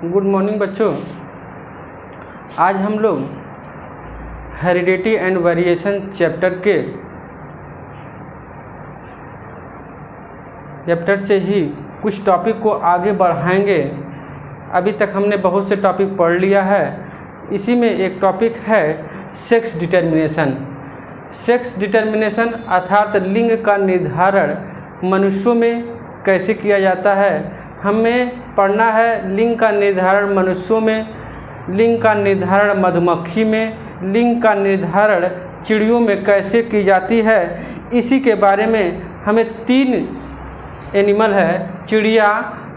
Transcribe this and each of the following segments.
Good morning बच्चों। आज हम लोग हेरिडिटी एंड वेरिएशन चैप्टर से ही कुछ टॉपिक को आगे बढ़ाएंगे। अभी तक हमने बहुत से टॉपिक पढ़ लिया है। इसी में एक टॉपिक है सेक्स डिटर्मिनेशन। सेक्स डिटर्मिनेशन अर्थात लिंग का निर्धारण मनुष्यों में कैसे किया जाता है। हमें पढ़ना है लिंग का निर्धारण मनुष्यों में, लिंग का निर्धारण मधुमक्खी में, लिंग का निर्धारण चिड़ियों में कैसे की जाती है। इसी के बारे में हमें 3 एनिमल है, चिड़िया,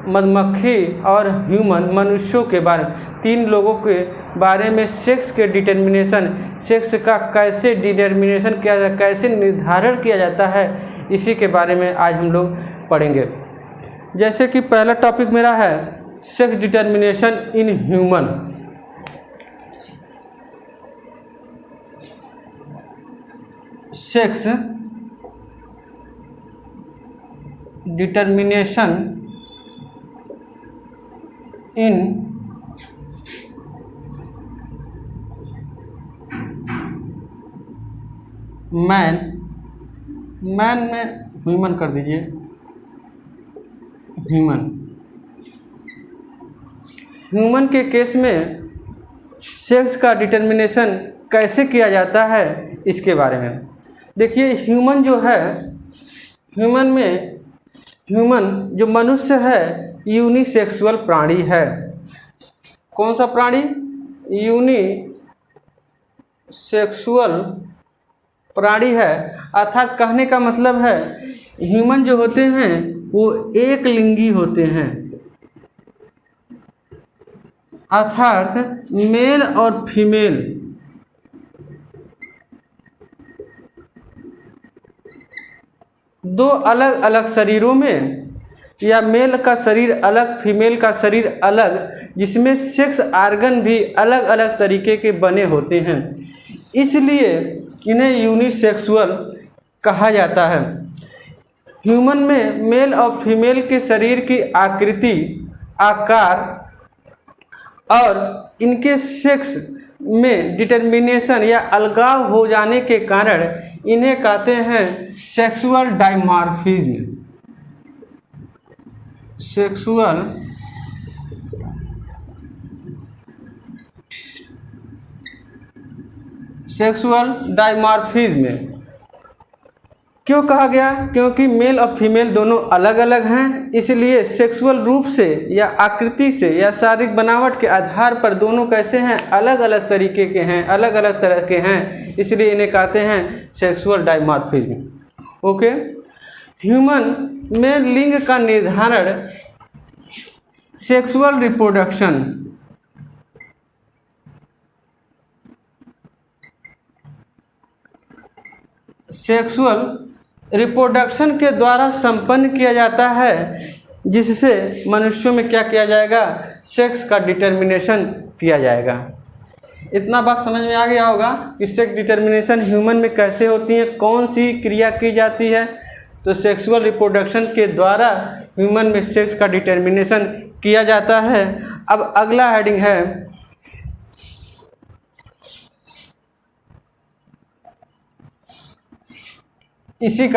मधुमक्खी और ह्यूमन, मनुष्यों के बारे में 3 लोगों के बारे में सेक्स के डिटर्मिनेशन, सेक्स का कैसे डिटर्मिनेशन किया जाता है, कैसे निर्धारण किया जाता है, इसी के बारे में आज हम लोग पढ़ेंगे। जैसे कि पहला टॉपिक मेरा है sex determination in human. Sex determination in man में ह्यूमन कर दीजिए, ह्यूमन के केस में सेक्स का डिटर्मिनेशन कैसे किया जाता है इसके बारे में देखिए। ह्यूमन जो है, ह्यूमन जो मनुष्य है यूनिसेक्सुअल प्राणी है। कौन सा प्राणी? यूनिसेक्सुअल प्राणी है। अर्थात कहने का मतलब है ह्यूमन जो होते हैं वो एक लिंगी होते हैं, अर्थात मेल और फीमेल दो अलग अलग शरीरों में, या मेल का शरीर अलग, फीमेल का शरीर अलग, जिसमें सेक्स आर्गन भी अलग अलग तरीके के बने होते हैं, इसलिए इन्हें यूनिसेक्सुअल कहा जाता है। ह्यूमन में मेल और फीमेल के शरीर की आकृति, आकार और इनके सेक्स में डिटर्मिनेशन या अलगाव हो जाने के कारण इन्हें कहते हैं सेक्सुअल डायमॉर्फिज्म। सेक्सुअल डायमॉर्फिज्म क्यों कहा गया? क्योंकि मेल और फीमेल दोनों अलग अलग हैं, इसलिए सेक्सुअल रूप से या आकृति से या शारीरिक बनावट के आधार पर दोनों कैसे हैं, अलग अलग तरीके के हैं, अलग अलग तरह के हैं, इसलिए इन्हें कहते हैं सेक्सुअल डायमॉर्फिज्म। ओके। ह्यूमन में लिंग का निर्धारण सेक्सुअल रिप्रोडक्शन, के द्वारा संपन्न किया जाता है, जिससे मनुष्यों में क्या किया जाएगा? सेक्स का डिटर्मिनेशन किया जाएगा। इतना बात समझ में आ गया होगा कि सेक्स डिटर्मिनेशन ह्यूमन में कैसे होती है, कौन सी क्रिया की जाती है। तो सेक्सुअल रिप्रोडक्शन के द्वारा ह्यूमन में सेक्स का डिटर्मिनेशन किया जाता है। अब अगला हेडिंग है इसी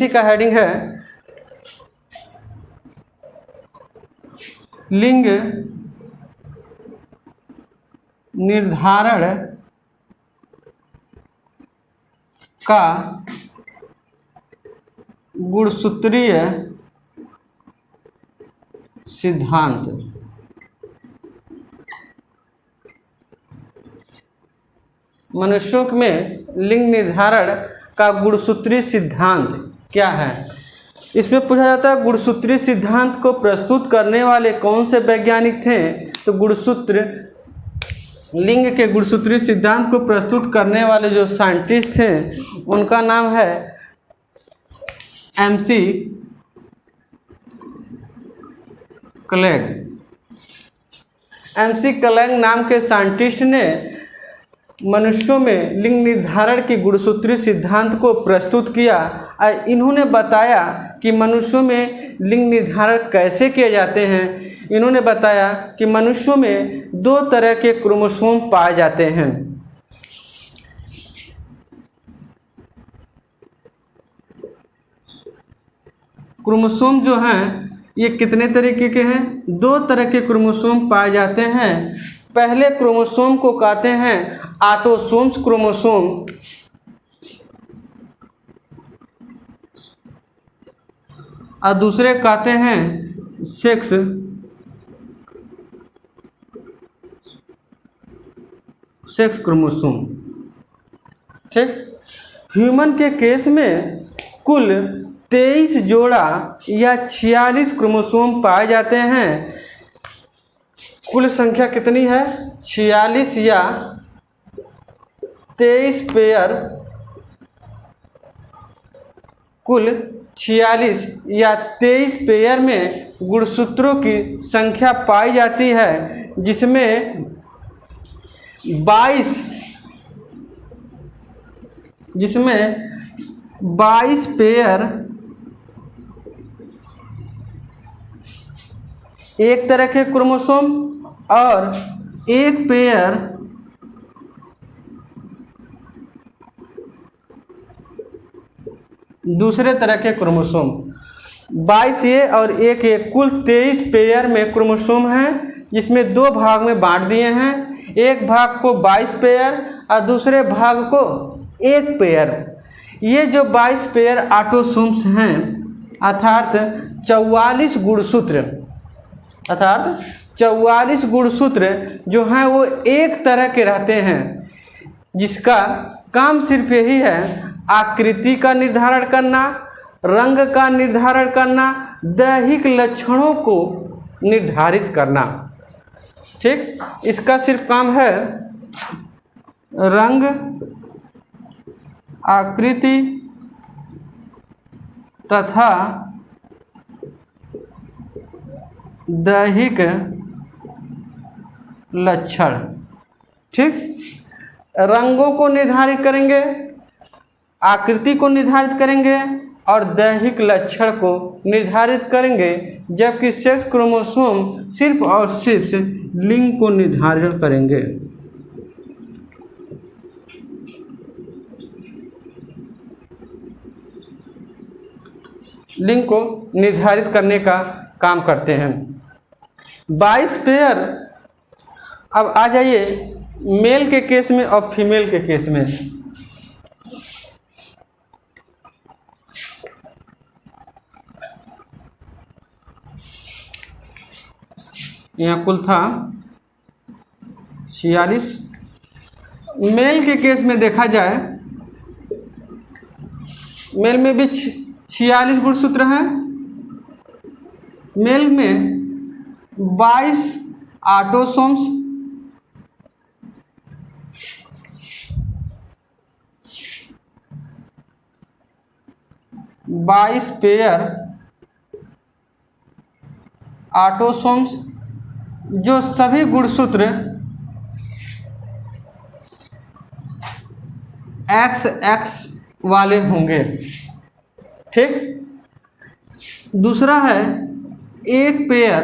का हेडिंग है लिंग निर्धारण का गुणसूत्रीय सिद्धांत। मनुष्यों में लिंग निर्धारण का गुणसूत्रीय सिद्धांत क्या है? इसमें पूछा जाता है गुणसूत्रीय सिद्धांत को प्रस्तुत करने वाले कौन से वैज्ञानिक थे। तो लिंग के गुणसूत्रीय सिद्धांत को प्रस्तुत करने वाले जो साइंटिस्ट थे उनका नाम है MC क्लैग। MC क्लैग नाम के साइंटिस्ट ने मनुष्यों में लिंग निर्धारण की गुणसूत्री सिद्धांत को प्रस्तुत किया। इन्होंने बताया कि मनुष्यों में लिंग निर्धारण कैसे किए जाते हैं। इन्होंने बताया कि मनुष्यों में 2 तरह के क्रोमोसोम पाए जाते हैं। क्रोमोसोम जो हैं ये कितने तरीके के हैं? 2 तरह के क्रोमोसोम पाए जाते हैं। पहले क्रोमोसोम को कहते हैं ऑटोसोम्स क्रोमोसोम, और दूसरे कहते हैं सेक्स क्रोमोसोम। ठीक। ह्यूमन के केस में कुल 23 जोड़ा या 46 क्रोमोसोम पाए जाते हैं। कुल संख्या कितनी है? 46 या 23 पेयर, कुल 46 या 23 पेयर में गुणसूत्रों की संख्या पाई जाती है, जिसमें 22 पेयर एक तरह के क्रोमोसोम और 1 पेयर दूसरे तरह के क्रोमोसोम। 22 ये और 1 ये, कुल 23 पेयर में क्रोमोसोम हैं, जिसमें 2 भाग में बांट दिए हैं। एक भाग को 22 पेयर और दूसरे भाग को 1 पेयर। ये जो 22 पेयर ऑटोसोम्स हैं, अर्थात 44 गुणसूत्र जो हैं वो एक तरह के रहते हैं, जिसका काम सिर्फ यही है आकृति का निर्धारण करना, रंग का निर्धारण करना, दैहिक लक्षणों को निर्धारित करना। ठीक। इसका सिर्फ काम है रंग, आकृति तथा दैहिक लक्षण। ठीक। रंगों को निर्धारित करेंगे, आकृति को निर्धारित करेंगे और दैहिक लक्षण को निर्धारित करेंगे, जबकि सेक्स क्रोमोसोम सिर्फ और सिर्फ लिंग को निर्धारित करेंगे। लिंग को निर्धारित करने का काम करते हैं। 22 पेयर। अब आ जाइए मेल के केस में और फीमेल के केस में। यहाँ कुल था 46। मेल के केस में देखा जाए, मेल में भी 46 गुणसूत्र हैं। मेल में 22 ऑटोसोम्स, 22 पेयर ऑटोसोम्स, जो सभी गुणसूत्र XX वाले होंगे। ठीक। दूसरा है 1 पेयर,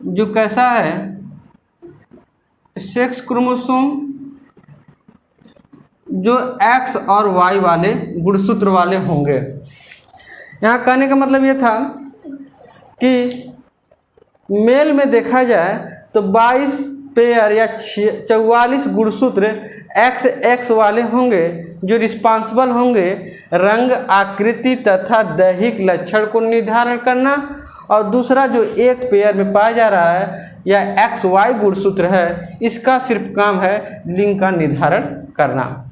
जो कैसा है सेक्स क्रोमोसोम, जो X और Y वाले गुणसूत्र वाले होंगे। यहाँ कहने का मतलब ये था कि मेल में देखा जाए तो 22 पेयर या 44 गुणसूत्र XX वाले होंगे, जो रिस्पॉन्सिबल होंगे रंग, आकृति तथा दैहिक लक्षण को निर्धारण करना। और दूसरा जो 1 पेयर में पाया जा रहा है या XY गुणसूत्र है, इसका सिर्फ काम है लिंग का निर्धारण करना।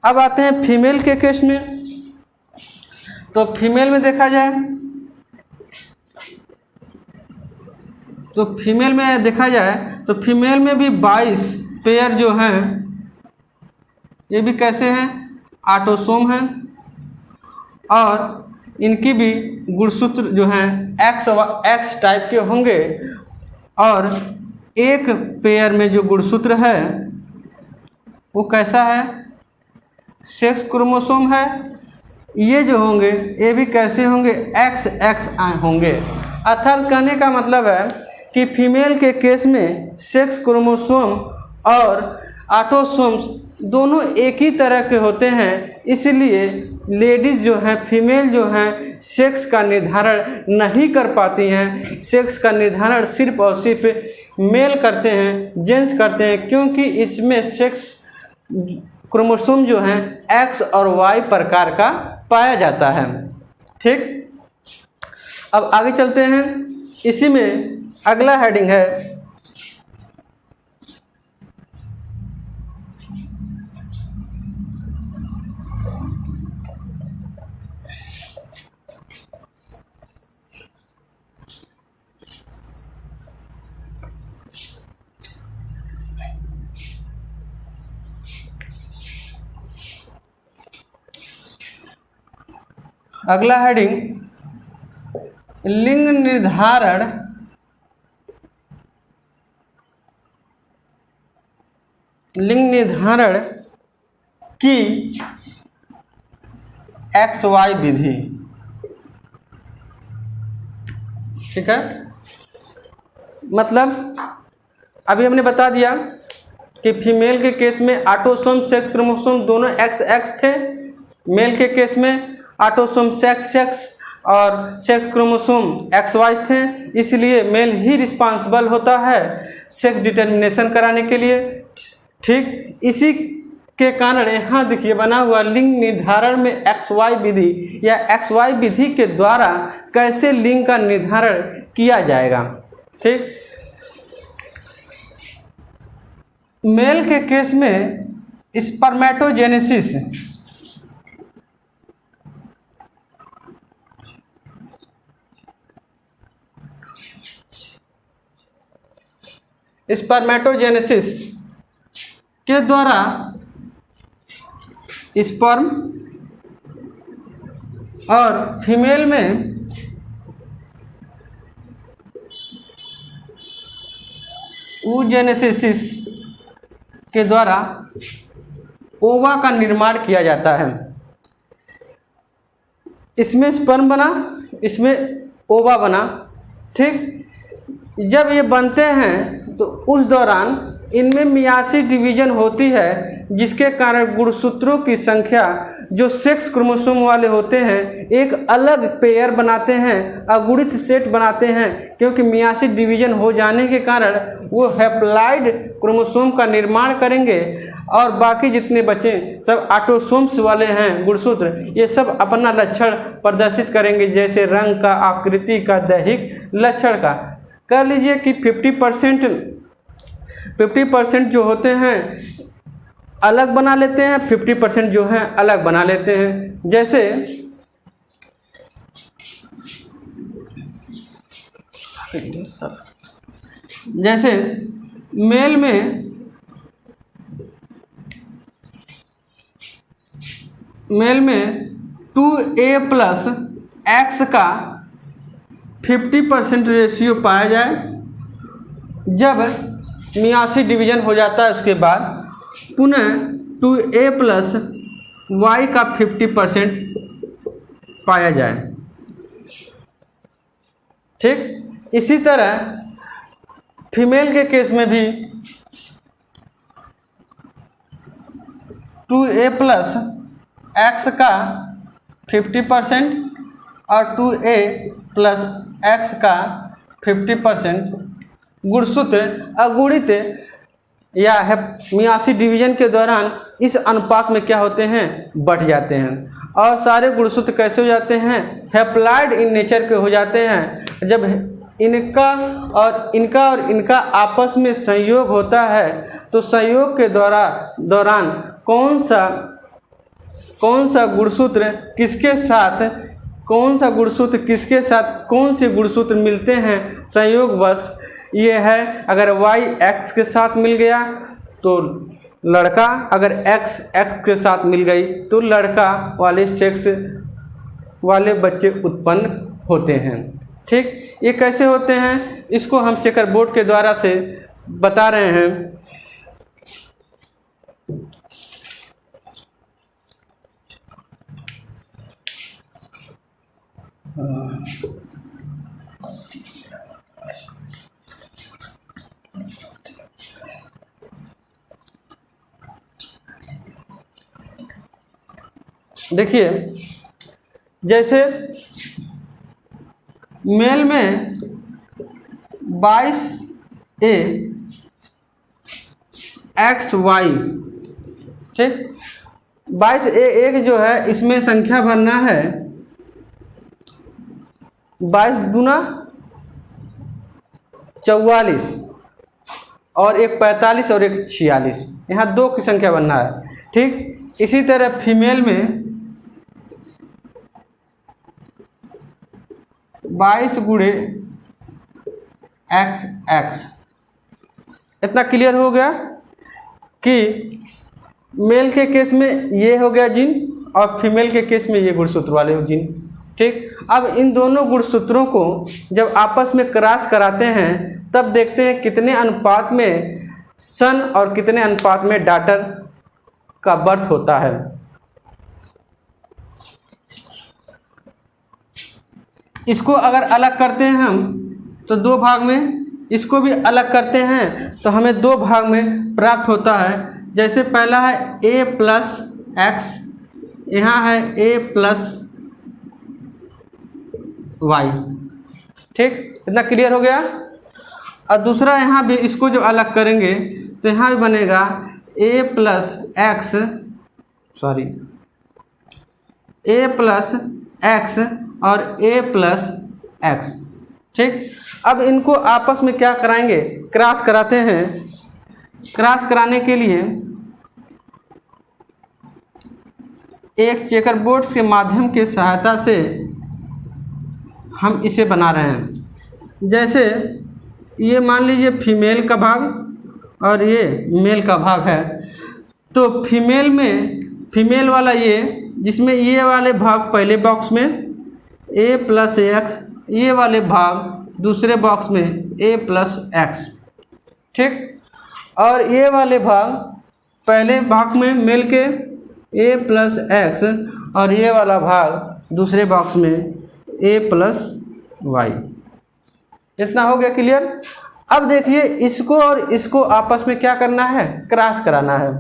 अब आते हैं फीमेल के केस में। तो फीमेल में देखा जाए तो फीमेल में भी 22 पेयर जो हैं, ये भी कैसे हैं ऑटोसोम हैं, और इनकी भी गुणसूत्र जो हैं X टाइप के होंगे। और 1 पेयर में जो गुणसूत्र है वो कैसा है सेक्स क्रोमोसोम है, ये जो होंगे ये भी कैसे होंगे, एक्स एक्स होंगे। अर्थात कहने का मतलब है कि फीमेल के केस में सेक्स क्रोमोसोम और ऑटोसोम्स दोनों एक ही तरह के होते हैं, इसलिए लेडीज़ जो हैं, फीमेल जो हैं, सेक्स का निर्धारण नहीं कर पाती हैं। सेक्स का निर्धारण सिर्फ और सिर्फ मेल करते हैं, जेंट्स करते हैं, क्योंकि इसमें सेक्स क्रोमोसोम जो हैं एक्स और वाई प्रकार का पाया जाता है। ठीक, अब आगे चलते हैं। इसी में अगला हेडिंग है अगला हेडिंग लिंग निर्धारण की एक्स वाई विधि। ठीक है, मतलब अभी हमने बता दिया कि फीमेल के केस में ऑटोसोम सेक्स क्रोमोसोम दोनों एक्स एक्स थे, मेल के केस में ऑटोसोम सेक्स सेक्स और सेक्स क्रोमोसोम एक्स वाई थे, इसलिए मेल ही रिस्पांसिबल होता है सेक्स डिटर्मिनेशन कराने के लिए। ठीक, इसी के कारण यहाँ देखिए बना हुआ लिंग निर्धारण में एक्स वाई विधि या एक्स वाई विधि के द्वारा कैसे लिंग का निर्धारण किया जाएगा। ठीक, मेल के केस में स्पर्मेटोजेनेसिस के द्वारा स्पर्म और फीमेल में oogenesis के द्वारा ओवा का निर्माण किया जाता है। इसमें स्पर्म बना, इसमें ओवा बना। ठीक, जब ये बनते हैं तो उस दौरान इनमें मियासिस डिवीजन होती है, जिसके कारण गुणसूत्रों की संख्या जो सेक्स क्रोमोसोम वाले होते हैं एक अलग पेयर बनाते हैं, अगुणित सेट बनाते हैं, क्योंकि मियासिस डिवीजन हो जाने के कारण वो हैप्लॉइड क्रोमोसोम का निर्माण करेंगे और बाकी जितने बचे सब ऑटोसोम्स वाले हैं गुणसूत्र, ये सब अपना लक्षण प्रदर्शित करेंगे, जैसे रंग का, आकृति का, दैहिक लक्षण का। कह लीजिए कि 50% जो होते हैं अलग बना लेते हैं, 50% जो हैं अलग बना लेते हैं। जैसे मेल में 2a प्लस एक्स का 50% रेशियो पाया जाए। जब मियासिस डिवीजन हो जाता है उसके बाद पुनः 2a प्लस वाई का 50% पाया जाए। ठीक, इसी तरह फीमेल के केस में भी 2a प्लस एक्स का 50% और 2a प्लस एक्स का 50% गुणसूत्र अगुणित या मियासिस डिवीजन के दौरान इस अनुपात में क्या होते हैं, बढ़ जाते हैं। और सारे गुणसूत्र कैसे हो जाते हैं, हैप्लॉइड इन नेचर के हो जाते हैं। जब इनका और इनका आपस में संयोग होता है तो संयोग के दौरान कौन सा गुणसूत्र किसके साथ कौन से गुणसूत्र मिलते हैं संयोगवश, ये है अगर y x के साथ मिल गया तो लड़का, अगर x x के साथ मिल गई तो लड़का वाले सेक्स वाले बच्चे उत्पन्न होते हैं। ठीक, ये कैसे होते हैं इसको हम चेकर बोर्ड के द्वारा से बता रहे हैं। देखिए, जैसे मेल में 22A XY, ठीक, 22A एक जो है इसमें संख्या भरना है 22 दूना 44 और एक 45 और एक 46, यहाँ दो की संख्या बनना है, ठीक। इसी तरह फीमेल में 22 गुणे XX। इतना क्लियर हो गया कि मेल के केस में ये हो गया जीन और फीमेल के केस में ये गुणसूत्र वाले हो जीन, ठीक। अब इन दोनों गुणसूत्रों को जब आपस में क्रॉस कराते हैं तब देखते हैं कितने अनुपात में सन और कितने अनुपात में डॉटर का बर्थ होता है। इसको अगर अलग करते हैं हम तो दो भाग में, इसको भी अलग करते हैं तो हमें दो भाग में प्राप्त होता है। जैसे पहला है A प्लस एक्स, यहाँ है A प्लस वाई, ठीक। इतना क्लियर हो गया। और दूसरा यहाँ भी इसको जब अलग करेंगे तो यहाँ भी बनेगा A plus x, sorry A plus x और A प्लस एक्स, ठीक। अब इनको आपस में क्या कराएंगे, क्रॉस कराते हैं। क्रॉस कराने के लिए एक चेकर बोर्ड के माध्यम के सहायता से हम इसे बना रहे हैं। जैसे ये मान लीजिए फीमेल का भाग और ये मेल का भाग है, तो फीमेल में फीमेल वाला ये, जिसमें ये वाले भाग पहले बॉक्स में A प्लस एक्स, ये वाले भाग दूसरे बॉक्स में A प्लस एक्स, ठीक। और ये वाले भाग पहले भाग में मेल के A प्लस एक्स और ये वाला भाग दूसरे बॉक्स में A प्लस वाई। इतना हो गया क्लियर। अब देखिए इसको और इसको आपस में क्या करना है, क्रॉस कराना है।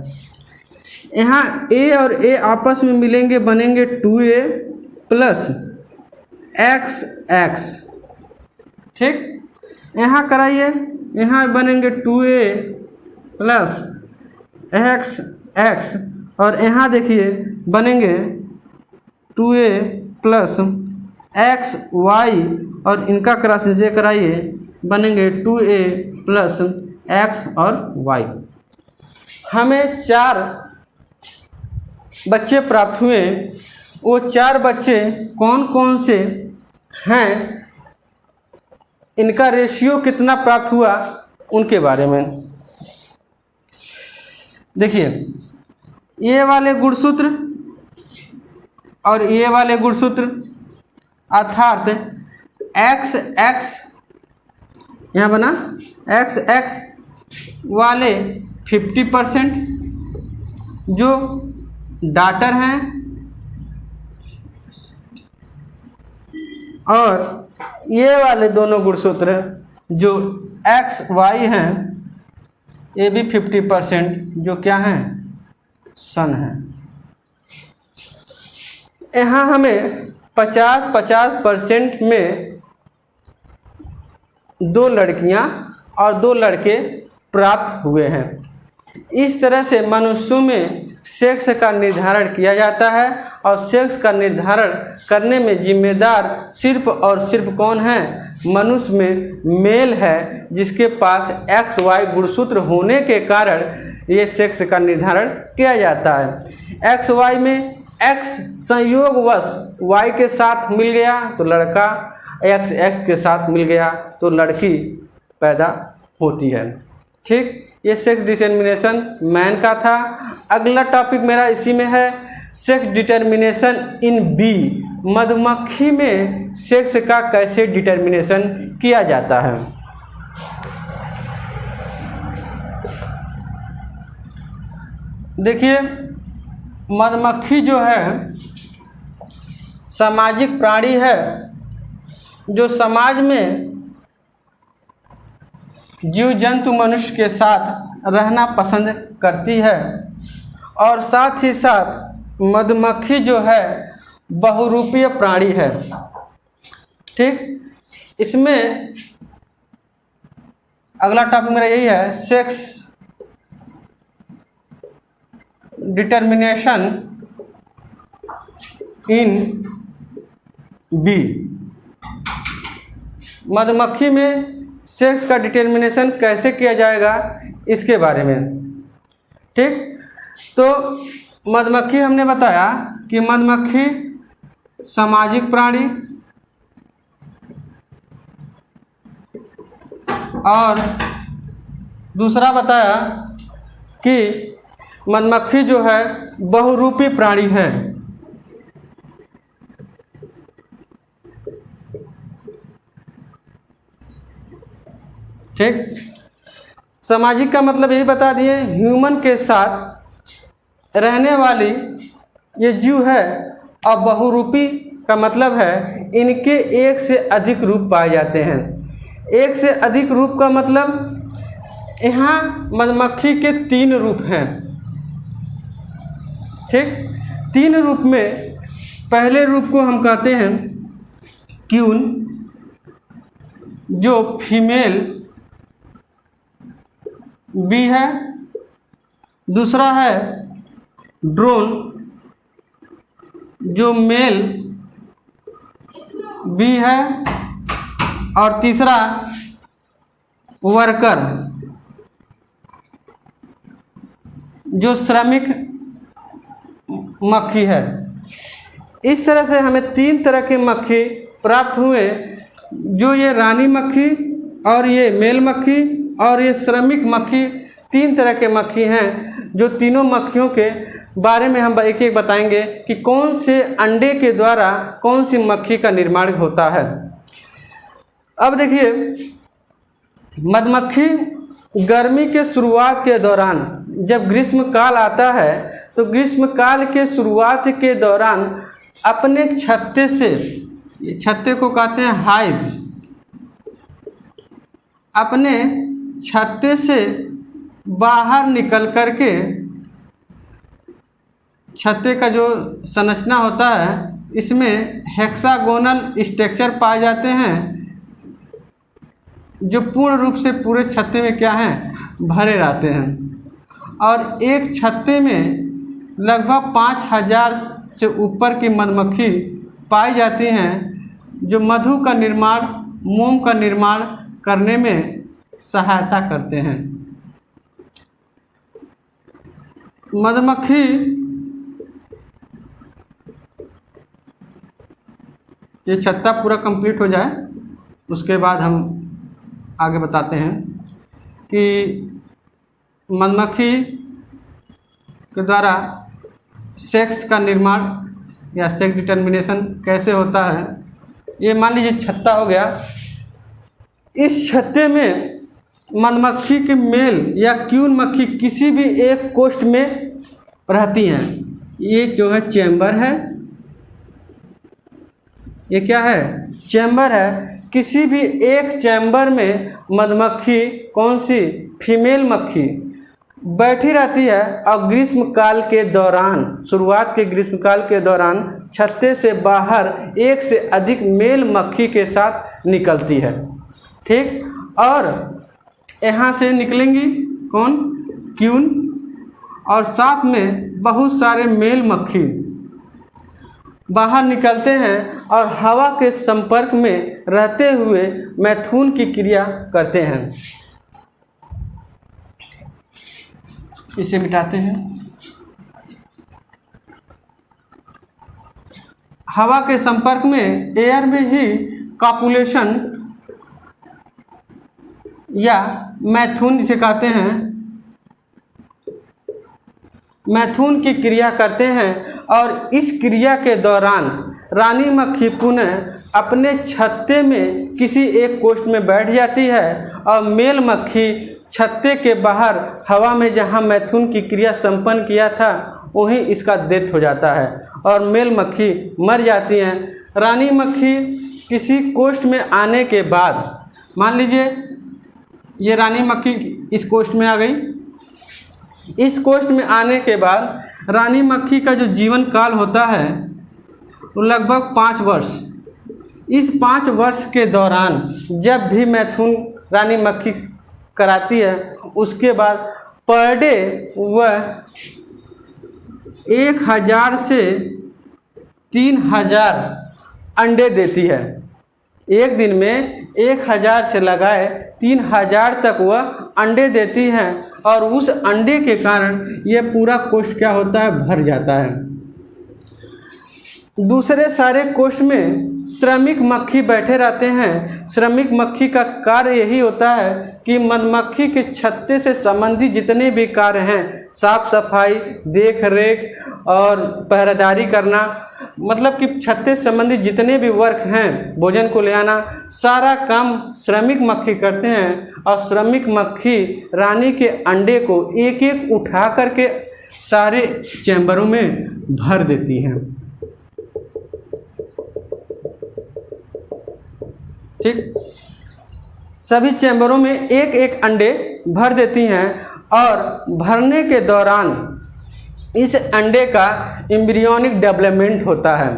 यहाँ A और A आपस में मिलेंगे, बनेंगे 2A प्लस XX, ठीक। यहाँ कराइए, यहाँ बनेंगे 2A प्लस XX और यहाँ देखिए बनेंगे 2A प्लस XY और इनका क्रॉस से कराइए, बनेंगे 2A प्लस X और Y। हमें 4 बच्चे प्राप्त हुए। वो 4 बच्चे कौन कौन से हैं, इनका रेशियो कितना प्राप्त हुआ, उनके बारे में देखिए। ये वाले गुणसूत्र और ये वाले गुणसूत्र अर्थात XX यहाँ बना, XX वाले 50% जो डॉटर हैं और ये वाले दोनों गुणसूत्र जो XY हैं ये भी 50% जो क्या हैं, सन हैं। यहाँ हमें 50-50% में 2 लड़कियाँ और 2 लड़के प्राप्त हुए हैं। इस तरह से मनुष्यों में सेक्स का निर्धारण किया जाता है और सेक्स का निर्धारण करने में जिम्मेदार सिर्फ और सिर्फ कौन है, मनुष्य में मेल है, जिसके पास XY गुणसूत्र होने के कारण ये सेक्स का निर्धारण किया जाता है। XY में X संयोगवश Y के साथ मिल गया तो लड़का, XX के साथ मिल गया तो लड़की पैदा होती है, ठीक। ये सेक्स डिटर्मिनेशन मैन का था। अगला टॉपिक मेरा इसी में है, सेक्स डिटर्मिनेशन इन बी। मधुमक्खी में सेक्स का कैसे डिटर्मिनेशन किया जाता है। देखिए मधुमक्खी जो है सामाजिक प्राणी है जो समाज में जीव जंतु मनुष्य के साथ रहना पसंद करती है, और साथ ही साथ मधुमक्खी जो है बहुरूपीय प्राणी है। ठीक, इसमें अगला टॉपिक मेरा यही है, सेक्स डिटर्मिनेशन इन बी। मधुमक्खी में सेक्स का डिटर्मिनेशन कैसे किया जाएगा इसके बारे में। ठीक, तो मधुमक्खी हमने बताया कि मधुमक्खी सामाजिक प्राणी और दूसरा बताया कि मधुमक्खी जो है बहुरूपी प्राणी है। ठीक, सामाजिक का मतलब यही बता दिए, ह्यूमन के साथ रहने वाली ये जीव है। और बहुरूपी का मतलब है इनके एक से अधिक रूप पाए जाते हैं। एक से अधिक रूप का मतलब यहाँ मधुमक्खी के 3 रूप हैं। ठीक, 3 रूप में पहले रूप को हम कहते हैं क्यून, जो फीमेल बी है। दूसरा है ड्रोन, जो मेल बी है। और तीसरा वर्कर, जो श्रमिक मक्खी है। इस तरह से हमें 3 तरह के मक्खी प्राप्त हुए, जो ये रानी मक्खी और ये मेल मक्खी और ये श्रमिक मक्खी 3 तरह के मक्खी हैं। जो तीनों मक्खियों के बारे में हम एक एक बताएंगे कि कौन से अंडे के द्वारा कौन सी मक्खी का निर्माण होता है। अब देखिए, मधुमक्खी गर्मी के शुरुआत के दौरान, जब ग्रीष्म काल आता है तो ग्रीष्म काल के शुरुआत के दौरान अपने छत्ते से, छत्ते को कहते हैं हाइव, अपने छत्ते से बाहर निकल करके, छत्ते का जो संरचना होता है इसमें हेक्सागोनल स्ट्रक्चर पाए जाते हैं, जो पूर्ण रूप से पूरे छत्ते में क्या हैं, भरे रहते हैं। और एक छत्ते में लगभग 5000 से ऊपर की मधुमक्खी पाई जाती हैं, जो मधु का निर्माण, मोम का निर्माण करने में सहायता करते हैं। मधुमक्खी ये छत्ता पूरा कंप्लीट हो जाए उसके बाद हम आगे बताते हैं कि मधुमक्खी के द्वारा सेक्स का निर्माण या सेक्स डिटर्मिनेशन कैसे होता है। ये मान लीजिए छत्ता हो गया, इस छत्ते में मधुमक्खी के मेल या क्यून मक्खी किसी भी एक कोष्ठ में रहती हैं। ये जो है चैम्बर है, ये क्या है, चैम्बर है। किसी भी एक चैम्बर में मधुमक्खी, कौन सी, फीमेल मक्खी बैठी रहती है और ग्रीष्म काल के दौरान, शुरुआत के ग्रीष्म काल के दौरान छत्ते से बाहर एक से अधिक मेल मक्खी के साथ निकलती है। ठीक, और यहाँ से निकलेंगी कौन, क्यून, और साथ में बहुत सारे मेल मक्खी बाहर निकलते हैं और हवा के संपर्क में रहते हुए मैथुन की क्रिया करते हैं। इसे मिटाते हैं। हवा के संपर्क में एयर में ही कॉपुलेशन या मैथुन जिसे कहते हैं, मैथुन की क्रिया करते हैं। और इस क्रिया के दौरान रानी मक्खी पुनः अपने छत्ते में किसी एक कोष्ठ में बैठ जाती है और मेल मक्खी छत्ते के बाहर हवा में जहां मैथुन की क्रिया संपन्न किया था वहीं इसका डेथ हो जाता है और मेल मक्खी मर जाती हैं। रानी मक्खी किसी कोष्ठ में आने के बाद, मान लीजिए ये रानी मक्खी इस कोष्ठ में आ गई। इस कोष्ठ में आने के बाद रानी मक्खी का जो जीवन काल होता है वो लगभग 5 वर्ष। इस 5 वर्ष के दौरान जब भी मैथुन रानी मक्खी कराती है, उसके बाद पर डे वह 1000 से 3000 अंडे देती है। एक दिन में 1000 से लगाए 3000 तक वह अंडे देती हैं और उस अंडे के कारण यह पूरा कोष्ठ क्या होता है, भर जाता है। दूसरे सारे कोष्ठ में श्रमिक मक्खी बैठे रहते हैं। श्रमिक मक्खी का कार्य यही होता है कि मधुमक्खी के छत्ते से संबंधित जितने भी कार्य हैं, साफ सफाई, देख रेख और पहरेदारी करना, मतलब कि छत्ते से संबंधित जितने भी वर्क हैं, भोजन को ले आना, सारा काम श्रमिक मक्खी करते हैं। और श्रमिक मक्खी रानी के अंडे को एक एक उठा करके सारे चैम्बरों में भर देती हैं। ठीक, सभी चैम्बरों में एक एक अंडे भर देती हैं और भरने के दौरान इस अंडे का एम्ब्रियोनिक डेवलपमेंट होता है,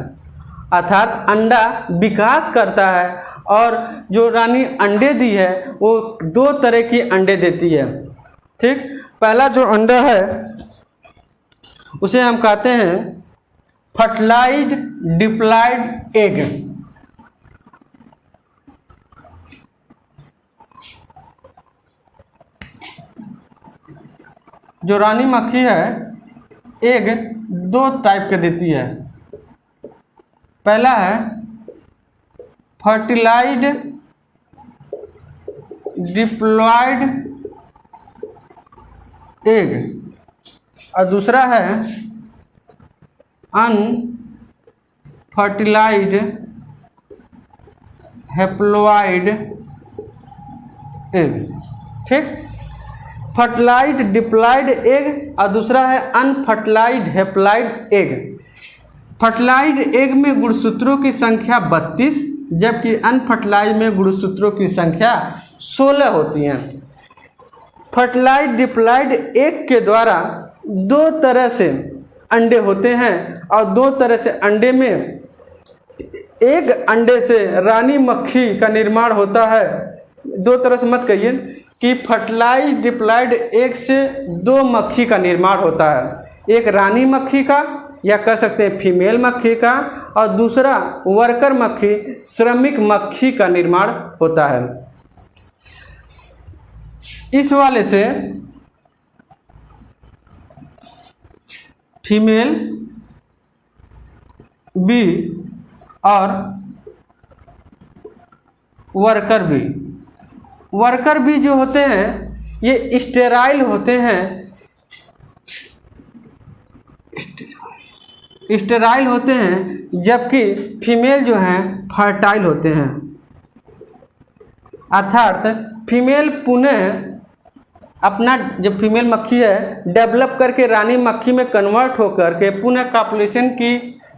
अर्थात अंडा विकास करता है। और जो रानी अंडे दी है वो 2 तरह की अंडे देती है। ठीक, पहला जो अंडा है उसे हम कहते हैं फर्टिलाइज्ड डिप्लॉयड एग। जो रानी मक्खी है एग 2 टाइप के देती है। पहला है फर्टिलाइज्ड डिप्लॉयड एग और दूसरा है अनफर्टिलाइज्ड हैप्लॉइड एग। ठीक, फर्टिलाइज्ड डिप्लॉयड एग और दूसरा है unfertilised haploid egg. Fertilised egg में गुणसूत्रों की संख्या 32, जबकि अनफर्टिलाइज्ड में गुणसूत्रों की संख्या 16 होती हैं। फर्टिलाइज्ड डिप्लॉयड एग के द्वारा 2 तरह से अंडे होते हैं और 2 तरह से अंडे में एक अंडे से रानी मक्खी का निर्माण होता है। 2 तरह से मत कहिए कि फर्टिलाइज्ड डिप्लॉयड एग से 2 मक्खी का निर्माण होता है, एक रानी मक्खी का या कह सकते हैं फीमेल मक्खी का, और दूसरा वर्कर मक्खी श्रमिक मक्खी का निर्माण होता है। इस वाले से फीमेल बी और वर्कर बी। वर्कर बी जो होते हैं ये स्टेराइल होते हैं, स्टेराइल होते हैं, जबकि फीमेल जो हैं फर्टाइल होते हैं। अर्थात फीमेल पुनः अपना जब फीमेल मक्खी है डेवलप करके रानी मक्खी में कन्वर्ट होकर के पुनः कॉपुलेशन की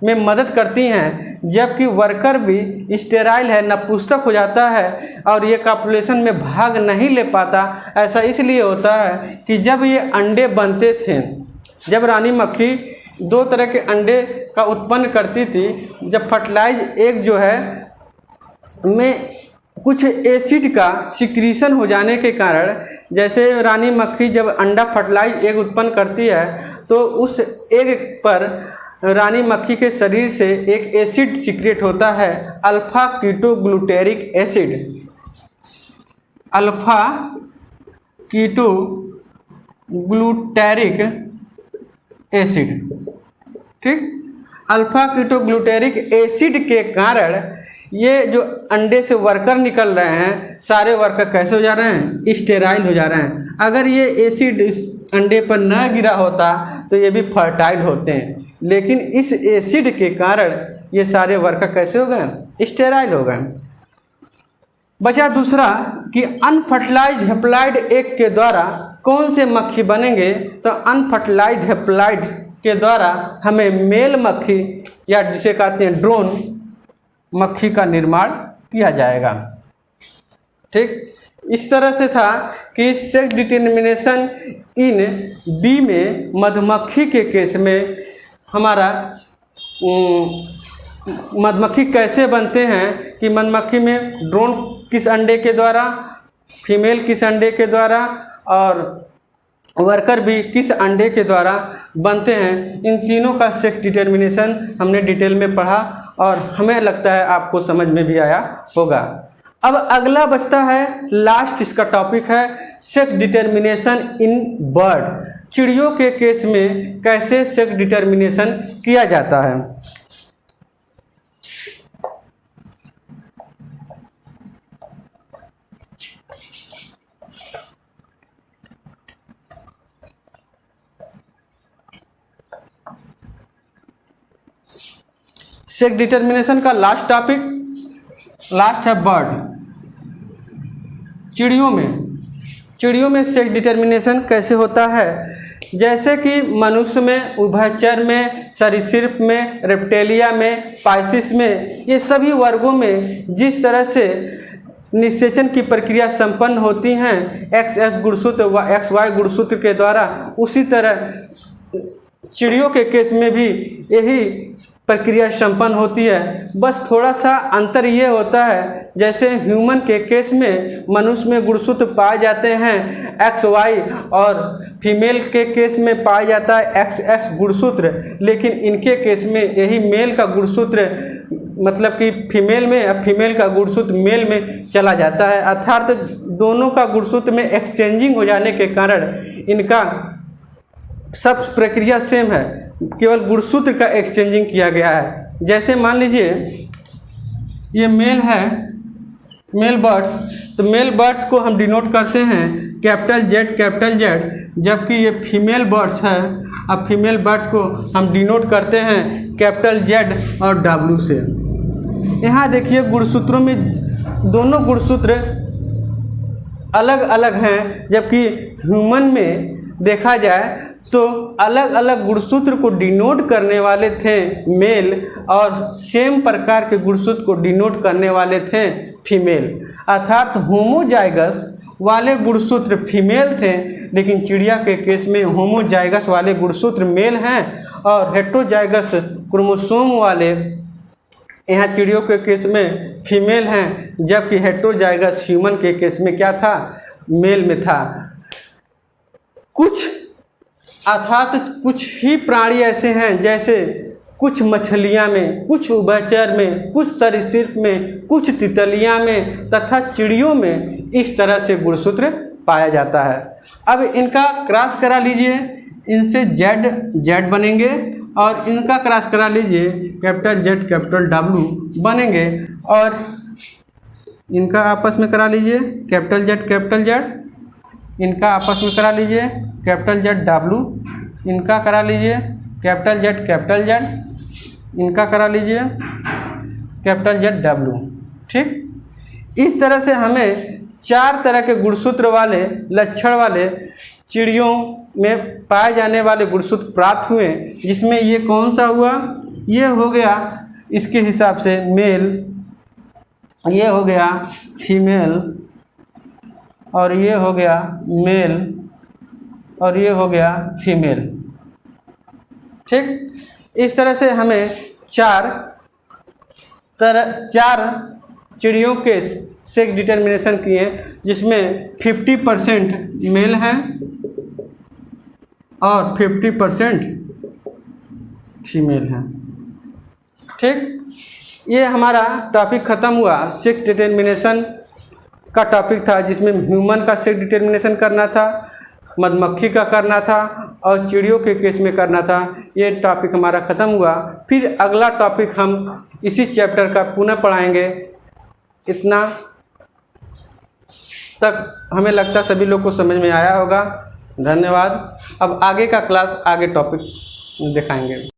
में मदद करती हैं, जबकि वर्कर भी स्टेराइल है, नपुंसक हो जाता है और ये कॉपुलेशन में भाग नहीं ले पाता। ऐसा इसलिए होता है कि जब ये अंडे बनते थे, जब रानी मक्खी 2 तरह के अंडे का उत्पन्न करती थी, जब फर्टिलाइज एग जो है में कुछ एसिड का सिक्रीशन हो जाने के कारण, जैसे रानी मक्खी जब अंडा फर्टिलाइज एग उत्पन्न करती है तो उस एग पर रानी मक्खी के शरीर से एक एसिड सीक्रेट होता है, alpha ketoglutaric acid. Alpha ketoglutaric acid. ठीक, अल्फा कीटोग्लूटेरिक एसिड के कारण ये जो अंडे से वर्कर निकल रहे हैं, सारे वर्कर कैसे हो जा रहे हैं, स्टेराइल हो जा रहे हैं। अगर ये एसिड इस अंडे पर न गिरा होता तो ये भी फर्टाइल होते हैं, लेकिन इस एसिड के कारण ये सारे वर्कर कैसे हो गए, स्टेराइल हो गए। बचा दूसरा कि अनफर्टिलाइज्ड हैप्लॉइड एग के द्वारा कौन से मक्खी बनेंगे, तो अनफर्टिलाइज्ड हैप्लॉइड के द्वारा हमें मेल मक्खी या जिसे कहते हैं ड्रोन मक्खी का निर्माण किया जाएगा। ठीक, इस तरह से था कि सेक्स डिटर्मिनेशन इन बी में मधुमक्खी के केस में हमारा मधुमक्खी कैसे बनते हैं कि मधुमक्खी में ड्रोन किस अंडे के द्वारा, फीमेल किस अंडे के द्वारा और वर्कर भी किस अंडे के द्वारा बनते हैं। इन तीनों का सेक्स डिटर्मिनेशन हमने डिटेल में पढ़ा और हमें लगता है आपको समझ में भी आया होगा। अब अगला बचता है लास्ट, इसका टॉपिक है सेक्स डिटर्मिनेशन इन बर्ड। चिड़ियों के केस में कैसे सेक्स डिटर्मिनेशन किया जाता है। सेक्स डिटर्मिनेशन का लास्ट टॉपिक, लास्ट है बर्ड। चिड़ियों में सेक्स डिटर्मिनेशन कैसे होता है। जैसे कि मनुष्य में, उभयचर में, सरीसृप में, रेप्टेलिया में, पाइसिस में, ये सभी वर्गों में जिस तरह से निषेचन की प्रक्रिया संपन्न होती हैं XS गुणसूत्र व XY गुणसूत्र के द्वारा, उसी तरह चिड़ियों के केस में भी यही प्रक्रिया संपन्न होती है। बस थोड़ा सा अंतर ये होता है, जैसे ह्यूमन के केस में मनुष्य में गुणसूत्र पाए जाते हैं XY और फीमेल के केस में पाया जाता है XX गुणसूत्र, लेकिन इनके केस में यही मेल का गुणसूत्र मतलब कि फीमेल में या फीमेल का गुणसूत्र मेल में चला जाता है। अर्थात दोनों का गुणसूत्र में एक्सचेंजिंग हो जाने के कारण इनका सब प्रक्रिया सेम है, केवल गुणसूत्र का एक्सचेंजिंग किया गया है। जैसे मान लीजिए ये मेल है, मेल बर्ड्स, तो मेल बर्ड्स को हम डिनोट करते हैं कैपिटल Z, जबकि ये फीमेल बर्ड्स है। अब फीमेल बर्ड्स को हम डिनोट करते हैं कैपिटल Z और W से। यहाँ देखिए गुणसूत्रों में दोनों गुणसूत्र अलग अलग हैं, जबकि ह्यूमन में देखा जाए तो अलग अलग गुणसूत्र को डिनोट करने वाले थे मेल और सेम प्रकार के गुणसूत्र को डिनोट करने वाले थे फीमेल। अर्थात होमोजाइगस वाले गुणसूत्र फीमेल थे, लेकिन चिड़िया के केस में होमोजाइगस वाले गुणसूत्र मेल हैं और हेटेरोजाइगस क्रोमोसोम वाले यहाँ चिड़ियों के केस में फीमेल हैं, जबकि हेटेरोजाइगस ह्यूमन के केस में क्या था, मेल में था। अर्थात कुछ ही प्राणी ऐसे हैं, जैसे कुछ मछलियाँ में, कुछ उभयचर में, कुछ सरीसृप में, कुछ तितलियाँ में तथा चिड़ियों में इस तरह से गुणसूत्र पाया जाता है। अब इनका क्रॉस करा लीजिए, इनसे Z बनेंगे और इनका क्रॉस करा लीजिए कैपिटल Z कैपिटल W बनेंगे और इनका आपस में करा लीजिए कैपिटल Z, इनका आपस में करा लीजिए कैपिटल Z, इनका करा लीजिए कैपिटल Z, इनका करा लीजिए कैपिटल Z। ठीक, इस तरह से हमें 4 तरह के गुणसूत्र वाले लक्षण वाले चिड़ियों में पाए जाने वाले गुणसूत्र प्राप्त हुए, जिसमें ये कौन सा हुआ, ये हो गया इसके हिसाब से मेल, ये हो गया फीमेल और ये हो गया मेल और ये हो गया फीमेल। ठीक, इस तरह से हमें 4 चिड़ियों के सेक्स डिटर्मिनेशन किए, जिसमें 50% मेल हैं और 50% फीमेल हैं। ठीक, ये हमारा टॉपिक ख़त्म हुआ। सेक्स डिटर्मिनेशन का टॉपिक था, जिसमें ह्यूमन का सेक्स डिटर्मिनेशन करना था, मधुमक्खी का करना था और चिड़ियों के केस में करना था। ये टॉपिक हमारा ख़त्म हुआ। फिर अगला टॉपिक हम इसी चैप्टर का पुनः पढ़ाएंगे। इतना तक हमें लगता सभी लोग को समझ में आया होगा। धन्यवाद। अब आगे का क्लास, आगे टॉपिक दिखाएंगे।